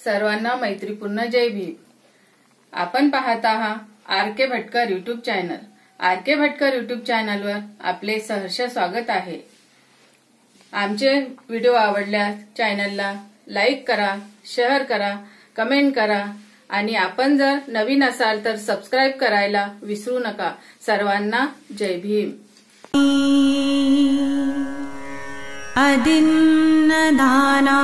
सर्वांना मैत्रीपूर्ण जय भीम। आपण पाहत आहात R K. Bhatkar YouTube channel. R K. Bhatkar YouTube चॅनलवर आपले सहर्ष स्वागत आहे। आमचे व्हिडिओ आवडल्यास चॅनलला लाईक करा, शेअर करा, कमेंट करा आणि आपण जर नवीन असाल तर सबस्क्राइब करायला विसरू नका। सर्वांना जय भीम। अदिन्नदाना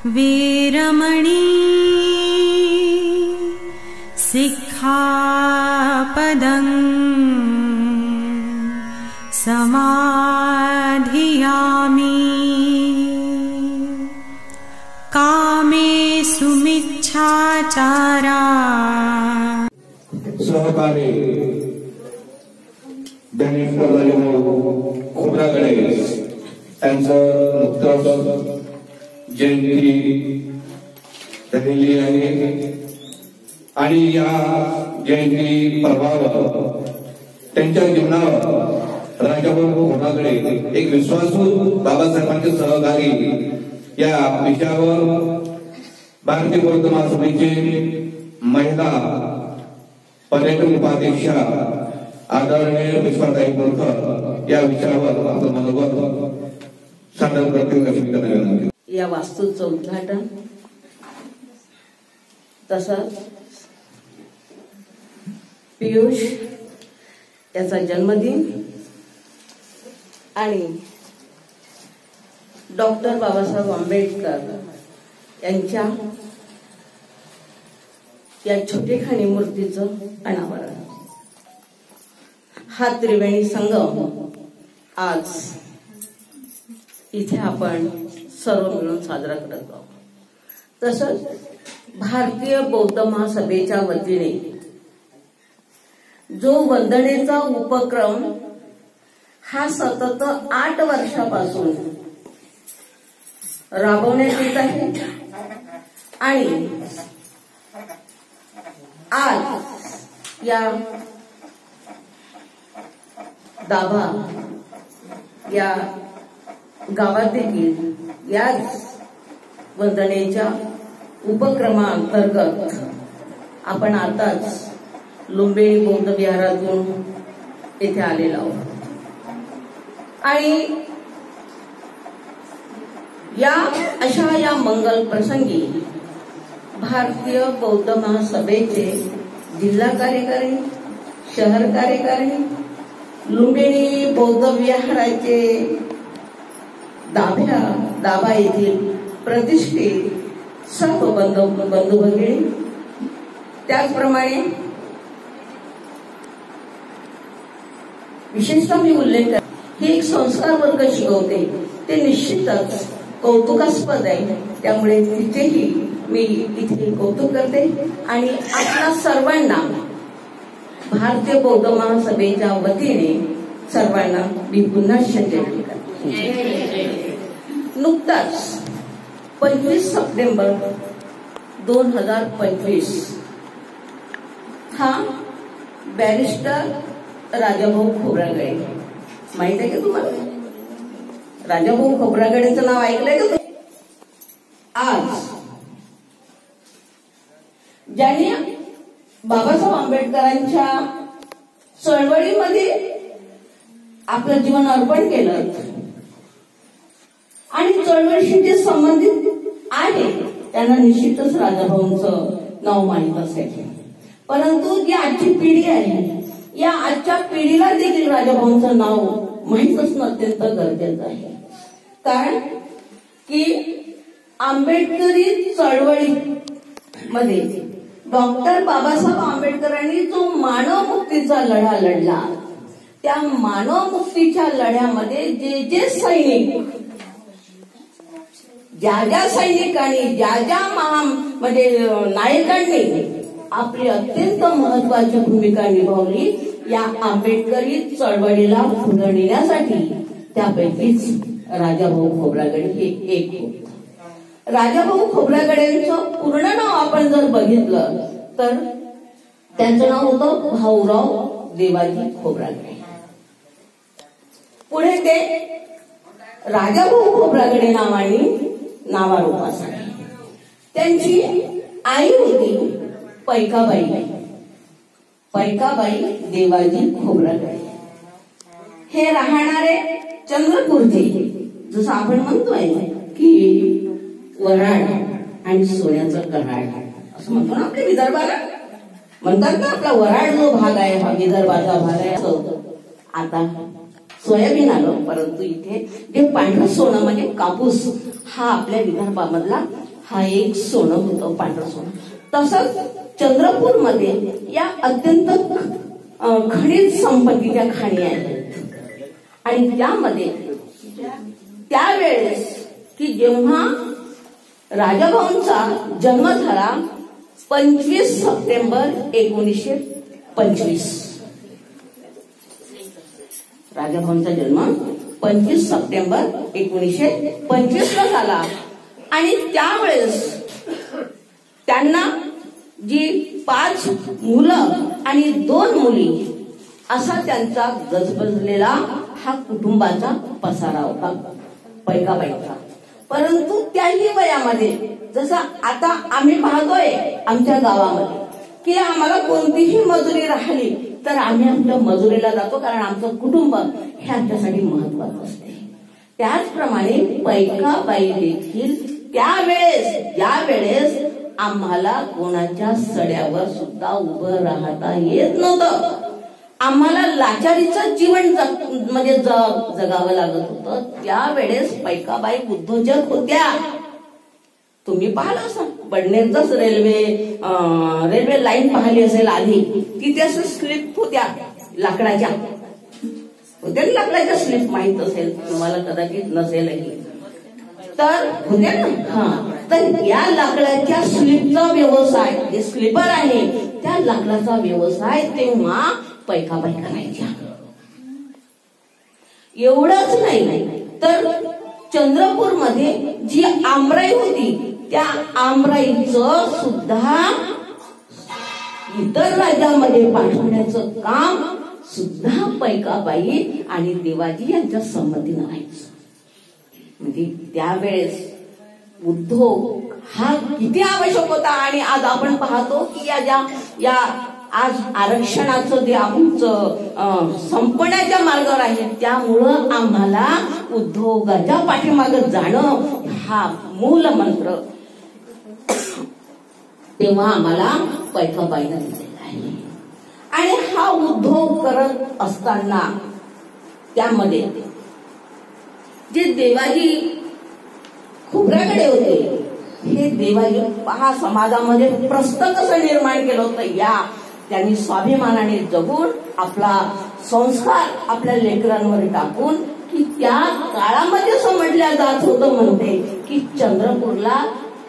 वीरमणि सिक्खापदं समाधियामि कामेषु मिच्छाचारा सहकारी दैनिक खोब्रागडे यांचं नुकतंच जयंती झालेली आहे आणि या जयंती प्रभावावर त्यांच्या जीवनावर राजाभाऊ खोब्रागडे एक विश्वासू बाबासाहेबांचे सहकारी या विषयावर भारतीय बौद्ध महासभेचे महिला पर्यटन उपाध्यक्षा आदरणीय विश्वाताई बोरकर या विषयावर आपलं मनोगत सादर करते। या वास्तूचं उद्घाटन तसंच पियुष याचा जन्मदिन आणि डॉक्टर बाबासाहेब आंबेडकर यांच्या या छोटेखानी मूर्तीचं अनावरण हा त्रिवेणी संगम आज इथे आपण सर्व मिळून साजरा करत आहोत। तसंच भारतीय बौद्ध महासभेच्या वतीने जो वंदनेचा उपक्रम हा सतत 8 वर्षापासून राबवण्यात येत आहे आणि आज या दाभा या गावात देखील याच वंदनेच्या उपक्रमाअंतर्गत आपण आताच लुंबिनी बौद्ध विहारातून येथे आलेलो आहोत आणि अशा या मंगल प्रसंगी भारतीय बौद्ध महासभेचे जिल्हा कार्यकारिणी, शहर कार्यकारिणी, लुंबिनी बौद्ध विहाराचे दाभा येथील प्रतिष्ठित सर्व बंधू भगिनी, त्याचप्रमाणे विशेषतः मी उल्लेख करते ही एक संस्कार वर्ग शिकवते ते निश्चितच कौतुकास्पद आहे, त्यामुळे तिचेही मी इथे कौतुक करते आणि आपल्या सर्वांना भारतीय बौद्ध महासभेच्या वतीने सर्वांना मी पुन्हा श्रद्धांजली करते। नुकताच 25 सप्टेंबर 2025 हा बॅरिस्टर राजाभाऊ खोब्रागडे, माहित आहे का तुम्हाला? राजाभाऊ खोब्रागडेचं नाव ऐकलंय का? आज ज्यांनी बाबासाहेब आंबेडकरांच्या चळवळीमध्ये आपलं जीवन अर्पण केलं आणि चळवळीशी जे संबंधित आहे त्यांना निश्चितच राजाभाऊंचं नाव माहीत असेल, परंतु जी आजची पिढी आहे या आजच्या पिढीला देखील राजाभाऊंचं नाव माहीत असणं अत्यंत गरजेचं आहे। कारण की आंबेडकरी चळवळीमध्ये डॉक्टर बाबासाहेब आंबेडकरांनी जो मानव मुक्तीचा लढा लढला त्या मानव मुक्तीच्या लढ्यामध्ये जे सैनिक ज्या सैनिकांनी ज्या म्हणजे नायकांनी आपली अत्यंत महत्वाची भूमिका निभावली या आंबेडकरी चळवळीला पुढे नेण्यासाठी, त्यापैकीच राजाभाऊ खोब्रागडे हे एक होते। राजाभाऊ खोब्रागडेंचं पूर्ण नाव आपण जर बघितलं तर त्यांचं नाव होतं भाऊराव देवाजी खोब्रागडे। पुढे ते राजाभाऊ खोब्रागडे नावाने नावारूपास आहे. त्यांची आई होती पैकाबाई. पैकाबाई देवाजी खोब्रागडे हे राहणारे चंद्रपूरचे. जसं आपण म्हणतोय की वराड आणि सोन्याचं कराड असं म्हणतो ना आपल्या विदर्भाला. म्हणतात ना आपला वराड जो भाग आहे हा विदर्भाचा भाग आहे. आता सोयाबीन आलं, परंतु इथे जे पांढरं सोनं म्हणजे कापूस हा आपल्या विदर्भामधला हा एक सोनं होतं, पांढरं सोनं. तसंच चंद्रपूर मध्ये या अत्यंत खनिज संपत्तीच्या खाणी आहेत. आणि त्यामध्ये त्यावेळेस की जेव्हा राजाभाऊंचा जन्म झाला 25 सप्टेंबर 1925. राजाभाऊंचा जन्म 25 सप्टेंबर 1925 ला झाला. आणि त्यावेळेस त्यांना जी 5 मुलं आणि 2 मुली असा त्यांचा गजबजलेला हा कुटुंबाचा पसारा होता पैकाबाईचा. परंतु त्याही वयामध्ये जसं आता आम्ही पाहतोय आमच्या गावामध्ये की आम्हाला कोणतीही मजुरी राहिली तर आम्ही आमच्या मजुरीला जातो, कारण आमचं कुटुंब हे आमच्यासाठी महत्वाचं असते. त्याचप्रमाणे पैकाबाई देखील त्यावेळेस ज्यावेळेस आम्हाला कोणाच्या सड्यावर सुद्धा उभं राहता येत नव्हतं, आम्हाला लाचारीचं जीवन म्हणजे जगावं लागत होतं, त्यावेळेस पैकाबाई उद्योजक होत्या. तुम्ही पाहिलं असं बडनेरच रेल्वे लाईन पाहिली असेल आधी, तिथे असं स्लिप होत्या लाकडाच्या होत्या, लाकडाच्या स्लिप माहित असेल तुम्हाला, कदाचित नसेलही तर होत्या ना. हा, तर या लाकडाच्या स्लिपचा व्यवसाय जे स्लिपर आहे त्या लाकडाचा व्यवसाय तेव्हा पैकाबाई करायच्या. एवढंच नाही तर चंद्रपूर मध्ये जी आमराई होती त्या आमराईचं सुद्धा इतर राज्यामध्ये पाठवण्याचं काम सुद्धा पैकाबाई आणि देवाजी यांच्या संमतीनं व्हायचं. म्हणजे त्यावेळेस उद्योग हा किती आवश्यक होता. आणि आज आपण पाहतो की या आज आरक्षणाचं जे आमचं संपण्याच्या मार्गावर आहे, त्यामुळं आम्हाला उद्योगाच्या पाठीमागे जाणं हा मूल मंत्र तेव्हा आम्हाला पैकाबाईनं दिलेला आहे. आणि हा उद्योग करत असताना त्यामध्ये जे देवाजी खोब्रागडे होते, हे देवाजी पहा समाजामध्ये प्रस्थ कसं निर्माण केलं होतं. या त्यांनी स्वाभिमानाने जगून आपला संस्कार आपल्या लेकरांवर टाकून की त्या काळामध्ये असं म्हटलं जात होतं म्हणते की चंद्रपूरला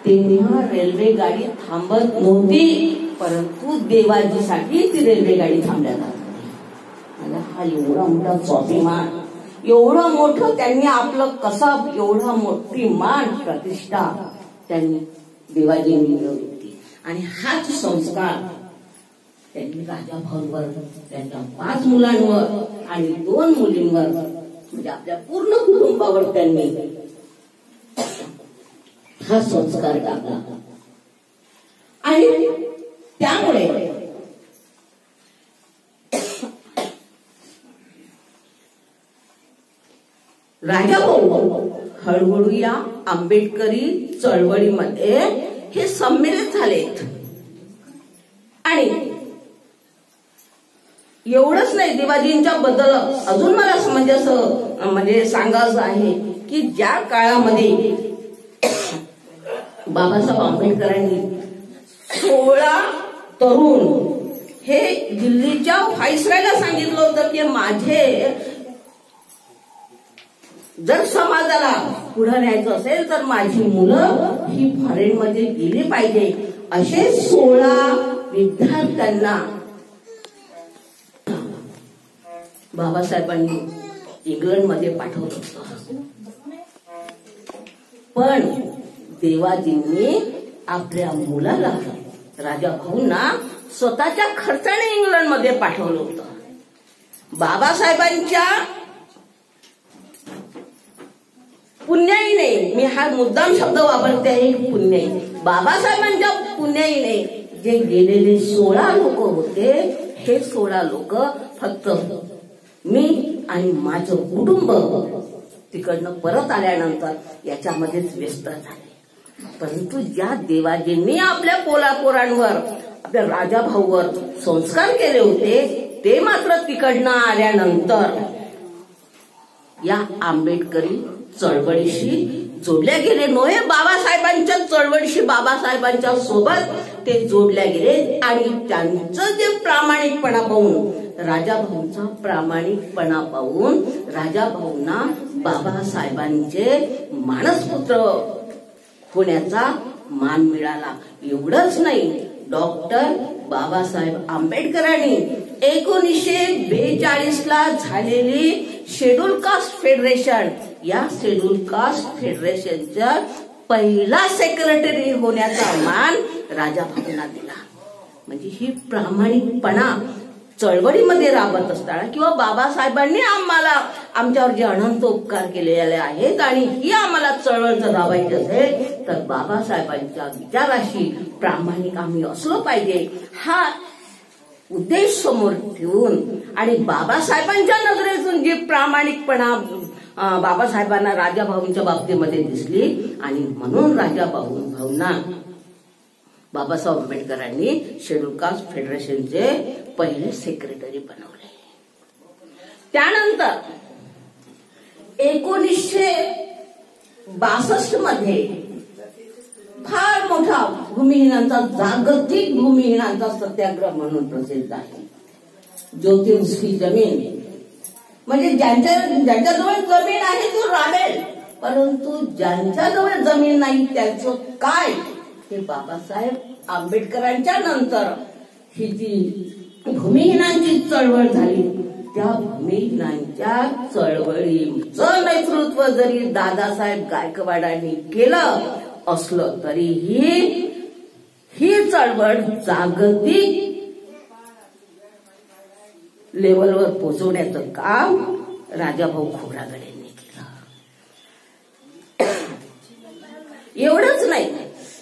तेव्हा रेल्वे गाडी थांबत नव्हती, परंतु देवाजीसाठी ती रेल्वे गाडी थांबल्या जात होती. हा एवढा मोठा स्वाभिमान, एवढं मोठं त्यांनी आपलं कसब, एवढा मोठी मान प्रतिष्ठा त्यांनी देवाजींनी मिळवली होती. आणि हाच संस्कार त्यांनी राजाभाऊंवर, त्यांच्या 5 मुलांवर आणि 2 मुलींवर म्हणजे आपल्या पूर्ण कुटुंबावर त्यांनी हा संस्कार टाकला. आणि त्यामुळे राजाभाऊ हळूहळू या आंबेडकरी चळवळीमध्ये हे सम्मिलित झालेत. आणि एवढंच नाही, देवाजींच्या बद्दल अजून मला म्हणजे सांगायचं आहे की ज्या काळामध्ये बाबासाहेब आंबेडकरांनी 16 तरुण हे दिल्लीच्या व्हाईसरॉयला सांगितलं होतं की माझे जर समाजाला पुढे न्यायचं असेल तर माझी मुलं ही फॉरेनमध्ये गेली पाहिजे, असे 16 विद्यार्थ्यांना बाबासाहेबांनी इंग्लंडमध्ये पाठवलं होतं. पण देवाजींनी आपल्या मुलाला राजाभाऊंना स्वतःच्या खर्चाने इंग्लंडमध्ये पाठवलं होतं. बाबासाहेबांच्या पुण्याईने, मी हा मुद्दाम शब्द वापरते आहे, पुण्याई, बाबासाहेबांच्या पुण्याईने जे गेलेले 16 लोक होते, हे 16 लोक फक्त मी आणि माझं कुटुंब तिकडनं परत आल्यानंतर याच्यामध्येच व्यस्त झाले. परंतु ज्या देवाजींनी आपल्या पोरांवर, आपल्या राजाभाऊवर संस्कार केले होते, ते मात्र तिकडनं आल्यानंतर या आंबेडकरी चळवळीशी जोडल्या गेले. नव्हे, बाबासाहेबांच्या चळवळीशी, बाबासाहेबांच्या सोबत ते जोडल्या गेले. आणि त्यांचं जे प्रामाणिकपणा पाहून, राजाभाऊंचा प्रामाणिकपणा पाहून राजाभाऊंना बाबासाहेबांचे मानसपुत्र होण्याचा मान मिळाला. एवढंच नाही, डॉक्टर बाबासाहेब आंबेडकरांनी 1942 झालेली शेड्यूल कास्ट फेडरेशन, या शेड्यूल कास्ट फेडरेशनचा पहिला सेक्रेटरी होण्याचा मान राजाभाऊंना दिला. म्हणजे ही प्रामाणिकपणा चळवळीमध्ये राबत असताना, किंवा बाबासाहेबांनी आमच्यावर जे अनंत उपकार केलेले आहेत आणि ही आम्हाला चळवळ जर राबायची असेल तर बाबासाहेबांच्या विचाराशी प्रामाणिक आम्ही असलो पाहिजे, हा उद्देश समोर ठेवून आणि बाबासाहेबांच्या नजरेतून जी प्रामाणिकपणा बाबासाहेबांना राजाभाऊंच्या बाबतीमध्ये दिसली, आणि म्हणून राजाभाऊंना बाबासाहेब आंबेडकरांनी शेड्यूल कास्ट फेडरेशनचे पहिले सेक्रेटरी बनवले. त्यानंतर 1962 मध्ये फार मोठा भूमिहीनांचा, जागतिक भूमिहीनांचा सत्याग्रह म्हणून प्रसिद्ध आहे. जो ती उसकी जमीन, म्हणजे ज्यांच्याजवळ जमीन आहे तो राबेल, परंतु ज्यांच्याजवळ जमीन नाही त्याचं काय, हे बाबासाहेब आंबेडकरांच्या नंतर ही जी भूमिहीनांची चळवळ झाली, त्या भूमिहीनांच्या चळवळीचं नेतृत्व जरी दादासाहेब गायकवाडांनी केलं असलं तरीही ही चळवळ जागतिक लेवलवर पोहोचवण्याचं काम राजाभाऊ खोब्रागडे यांनी केलं. एवढंच नाही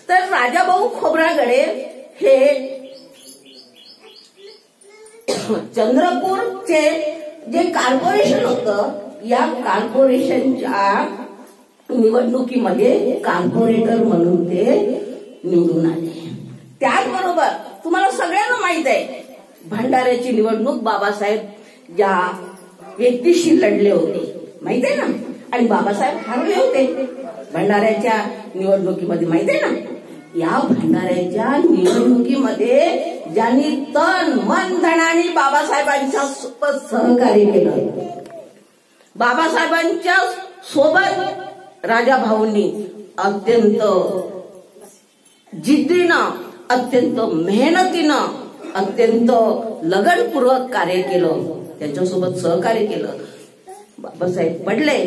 तर राजाभाऊ खोब्रागडे हे चंद्रपूरचे जे कॉर्पोरेशन होतं, या कॉर्पोरेशनच्या निवडणुकीमध्ये कॉर्पोरेटर म्हणून ते निवडून आले. त्याचबरोबर तुम्हाला सगळ्यांना माहित आहे, भंडाऱ्याची निवडणूक बाबासाहेब ज्या व्यक्तीशी लढले होते माहित आहे ना, आणि बाबासाहेब हरले होते भंडाऱ्याच्या निवडणुकीमध्ये, माहित आहे ना. या भंडाऱ्याच्या निवडणुकीमध्ये ज्यांनी तन मन धनाने बाबासाहेबांच्या सोबत सहकार्य केलं, बाबासाहेबांच्या सोबत राजाभाऊंनी अत्यंत जिद्दीनं, अत्यंत मेहनतीनं, अत्यंत लगनपूर्वक कार्य केलं, त्यांच्यासोबत सहकार्य केलं. बाबासाहेब पडले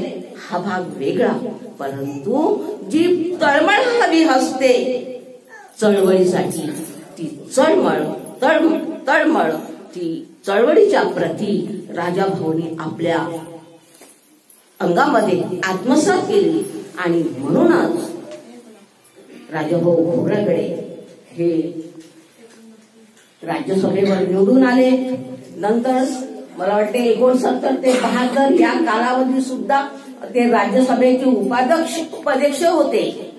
हा भाग वेगळा, परंतु जी तळमळ हवी असते चळवळीसाठी, ती तळमळ ती चळवळीच्या प्रती राजाभाऊंनी आपल्या अंगामध्ये आत्मसात केली. आणि म्हणूनच राजाभाऊ खोब्रागडे हे राज्यसभेवर निवडून आले. नंतर मला वाटते 69 ते 72 या कालावधी सुद्धा ते राज्यसभेचे उपाध्यक्ष होते.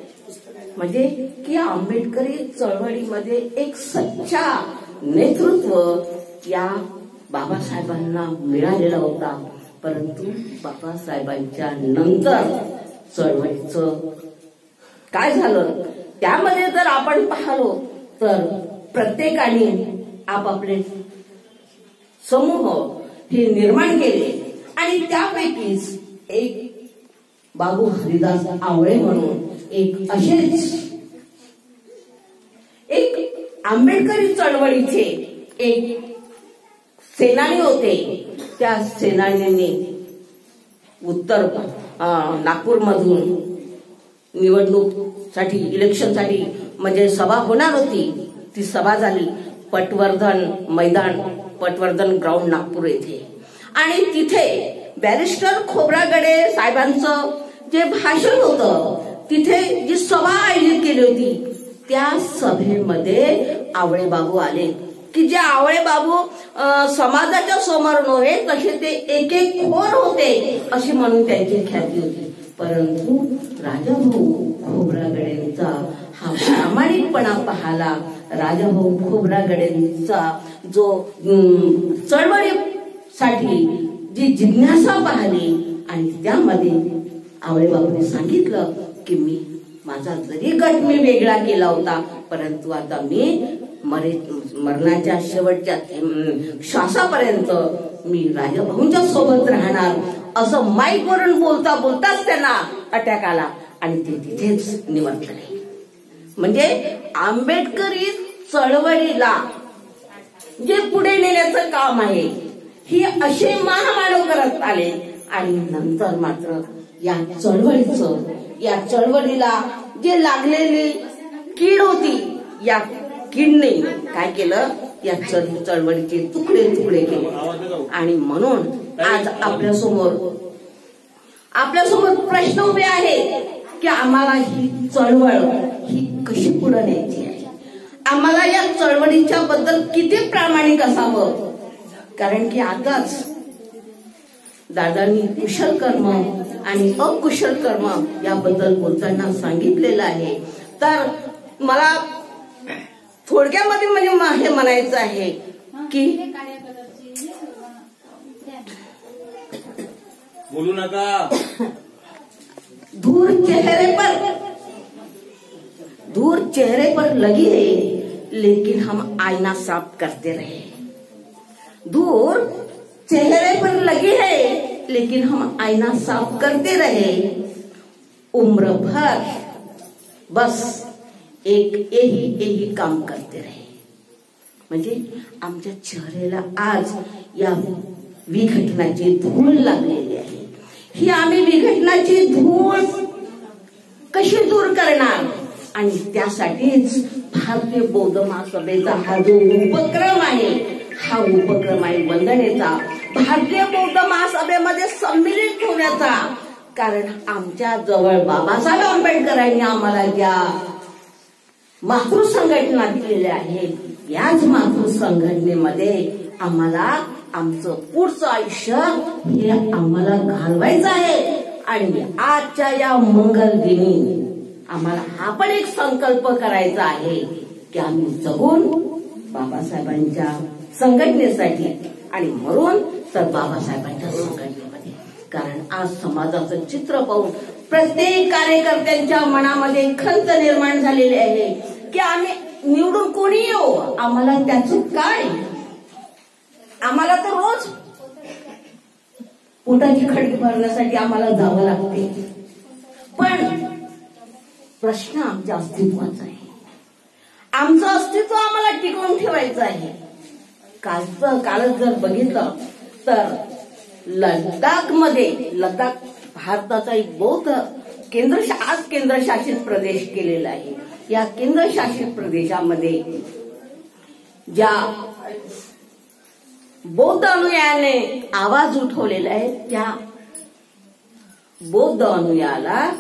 म्हणजे की आंबेडकरी चळवळीमध्ये एक सच्चा नेतृत्व या बाबासाहेबांना मिळालेला होता. परंतु बाबासाहेबांच्या नंतर चळवळीचं काय झालं त्यामध्ये जर आपण पाहिलो तर प्रत्येकाने आपापले समूह हे निर्माण केले, आणि त्यापैकीच एक बाबू हरिदास आवळे म्हणून एक असेच एक आंबेडकरी चळवळीचे एक सेनानी होते. त्या सेनानीने उत्तर नागपूरमधून निवडणूकसाठी, इलेक्शनसाठी म्हणजे सभा होणार होती, ती सभा झाली पटवर्धन ग्राउंड नागपूर येथे. आणि तिथे बॅरिस्टर खोब्रागडे साहेबांचं जे भाषण होतं, तिथे जी सभा आयोजित केली होती, त्या सभेमध्ये आवळे बाबू आले की जे आवळे बाबू समाजाच्या समोर नव्हे तसे ते एक एक खोर होते अशी म्हणून त्यांची ख्याती होती. परंतु राजाभाऊ खोब्रागडेंचा हा प्रामाणिकपणा पाहला. राजाभाऊ खोब्रागडेंचा जो चळवळीसाठी जी जिज्ञासा पाहिली आणि त्यामध्ये आवळे बाबूने सांगितलं की मी माझा जरी गट मी वेगळा केला होता, परंतु आता मी मरणाच्या शेवटच्या श्वासापर्यंत मी राजाभाऊंच्या सोबत राहणार असं माईक वरून बोलता बोलताच त्यांना अटॅक आला आणि ते तिथेच निवर्तले. म्हणजे आंबेडकरी चळवळीला जे पुढे नेण्याचं काम आहे ही असे महामानव करत आले आणि नंतर मात्र या चळवळीला जे लागलेली कीड होती, या कीडने काय केलं, या चळवळीचे तुकडे तुकडे केले. आणि म्हणून आज आपल्यासमोर प्रश्न उभे आहे की आम्हाला ही चळवळ ही कशी पुढे न्यायची आहे. आम्हाला या चळवळीच्या बद्दल किती प्रामाणिक असावं. कारण की आताच दादांनी कुशल कर्म आणि अकुशल कर्म याबद्दल बोलताना सांगितलेलं आहे. तर मला थोडक्यामध्ये म्हणजे हे म्हणायचं आहे की बोलू नका. दूर चेहरे पर लगी है लेकिन हम आईना साफ करते रहे. दूर चेहरे पर लगी है लेकिन हम आईना साफ करते रहे. उम्र भर बस एक यही काम करते रहे. म्हणजे आमच्या चेहऱ्याला आज या विघटनाची धूळ लागलेली आहे. ही आम्ही विघटनाची धूळ कशी दूर करणार. आणि त्यासाठीच भारतीय बौद्ध महासभेचा हा जो उपक्रम आहे, हा उपक्रम आहे वंदनेचा, भारतीय बौद्ध महासभेमध्ये सम्मिलित होण्याचा. कारण आमच्या जवळ बाबासाहेब आंबेडकरांनी आम्हाला ज्या मातृ संघटना दिलेल्या आहेत, याच मातृ संघटनेमध्ये आम्हाला आमचं पुढचं आयुष्य हे आम्हाला घालवायचं आहे. आणि आजच्या या मंगल दिनी आम्हाला हा पण एक संकल्प करायचा आहे की आम्ही जगून बाबासाहेबांच्या संघटनेसाठी आणि मरून तर बाबासाहेबांच्या संघटनेमध्ये. कारण आज समाजाचं चित्र पाहून प्रत्येक कार्यकर्त्यांच्या मनामध्ये खंत निर्माण झालेली आहे की आम्ही निवडून कोणी येऊ, आम्हाला त्याचं काय. आम्हाला तर रोज पोटाची खडकी भरण्यासाठी आम्हाला जावं लागते. पण प्रश्न आमच्या अस्तित्वाचा आहे. आमचं अस्तित्व आम्हाला टिकवून ठेवायचं आहे. कालच जर बघितलं तर लडाख भारताचा एक बौद्ध केंद्रशासित प्रदेश केलेला आहे. या केंद्रशासित प्रदेशामध्ये ज्या बौद्ध अनुयायाने आवाज उठवलेला आहे, त्या बौद्ध अनुयायाला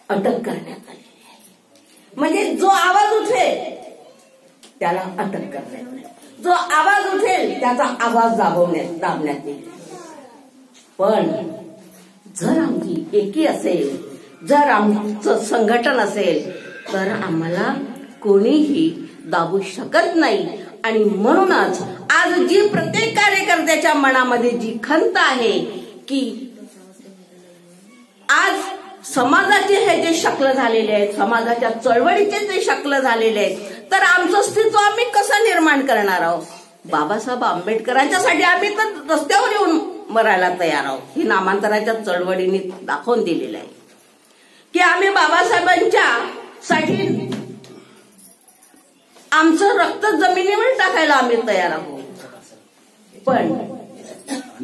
अटक करण्यात आलेली आहे. म्हणजे जो आवाज उठेल त्याला अटक करण्यात आली, जो आवाज उठेल त्याचा आवाज दाबण्यात येईल. पण जर आमची एकी असेल, जर आमचं संघटन असेल तर आम्हाला कोणीही दाबू शकत नाही. आणि म्हणूनच आज जी प्रत्येक कार्यकर्त्याच्या मनामध्ये जी खंत आहे की आज समाजाचे हे जे शकल झालेले आहेत, समाजाच्या चळवळीचे जे शकल झालेले आहेत, तर आमचं अस्तित्व आम्ही कसं निर्माण करणार आहोत. बाबासाहेब आंबेडकरांच्यासाठी आम्ही तर रस्त्यावर येऊन मरायला तयार आहोत. ही नामांतराच्या चळवळीने दाखवून दिलेलं आहे की आम्ही बाबासाहेबांच्या साठी आमचं रक्त जमिनीवर टाकायला आम्ही तयार आहोत. पण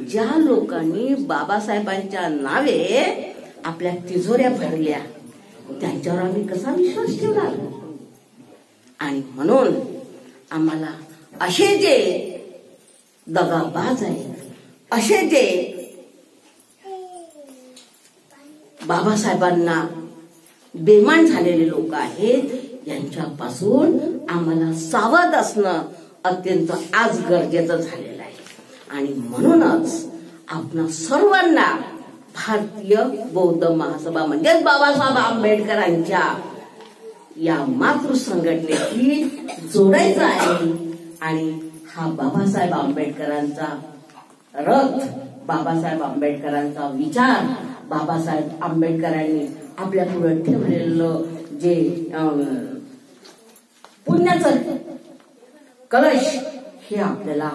ज्या लोकांनी बाबासाहेबांच्या नावे आपल्या तिजोऱ्या भरल्या त्यांच्यावर आम्ही कसा विश्वास ठेवणार. आणि म्हणून आम्हाला असे जे दगाबाज आहेत, असे जे बाबासाहेबांना बेमान झालेले लोक आहेत, यांच्यापासून आम्हाला सावध असणं अत्यंत आज गरजेचं झालेलं आहे. आणि म्हणूनच आपणा सर्वांना भारतीय बौद्ध महासभा म्हणजेच बाबासाहेब आंबेडकरांच्या या मातृ संघटनेशी जोडायचं आहे. आणि हा बाबासाहेब आंबेडकरांचा रथ, बाबासाहेब आंबेडकरांचा विचार, बाबासाहेब आंबेडकरांनी आपल्या पुढे ठेवलेलं जे पुण्याचं कलश, हे आपल्याला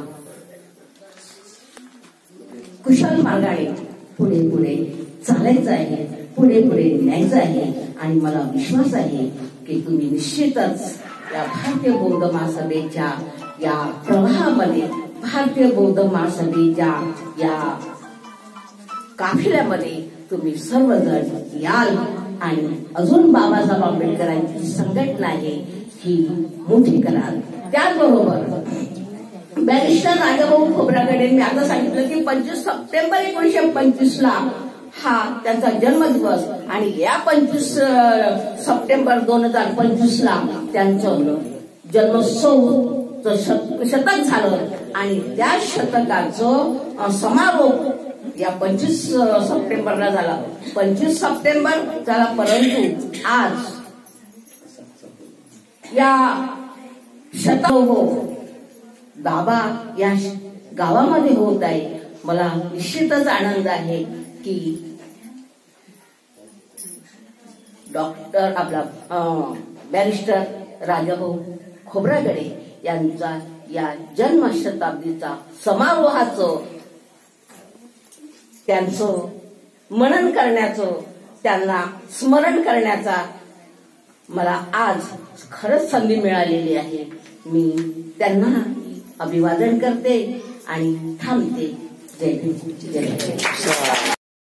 कुशल मार्गाने पुढे पुढे चालायचं आहे, पुढे पुढे न्यायचं आहे. आणि मला विश्वास आहे की तुम्ही निश्चितच या भारतीय बौद्ध महासभेच्या या प्रवाहामध्ये, भारतीय बौद्ध महासभेच्या या काफिल्यामध्ये तुम्ही सर्वजण याल आणि अजून बाबासाहेब आंबेडकरांची संघटना आहे ही मोठी कराल. त्याचबरोबर बॅरिस्टर राजाभाऊ खोब्रागडे, मी आता सांगितलं की 25 सप्टेंबर 1925 हा त्यांचा जन्मदिवस, आणि या 25 सप्टेंबर 2025 त्यांचं जन्मोत्सव शतक झालं. आणि त्या शतकाचं समारोप या 25 सप्टेंबरला झाला. 25 सप्टेंबर झाला, परंतु आज या शतक बाबा या गावामध्ये होत आहे. मला निश्चितच आनंद आहे की डॉक्टर आपला बॅरिस्टर राजाभाऊ खोब्रागडे यांचा या जन्मशताब्दीचा समारोहाचं, त्यांचं मनन करण्याचं, त्यांना स्मरण करण्याचा मला आज खरंच संधी मिळालेली आहे. मी त्यांना अभिवादन करते आणि थांबते. जय भीम, जय भीम.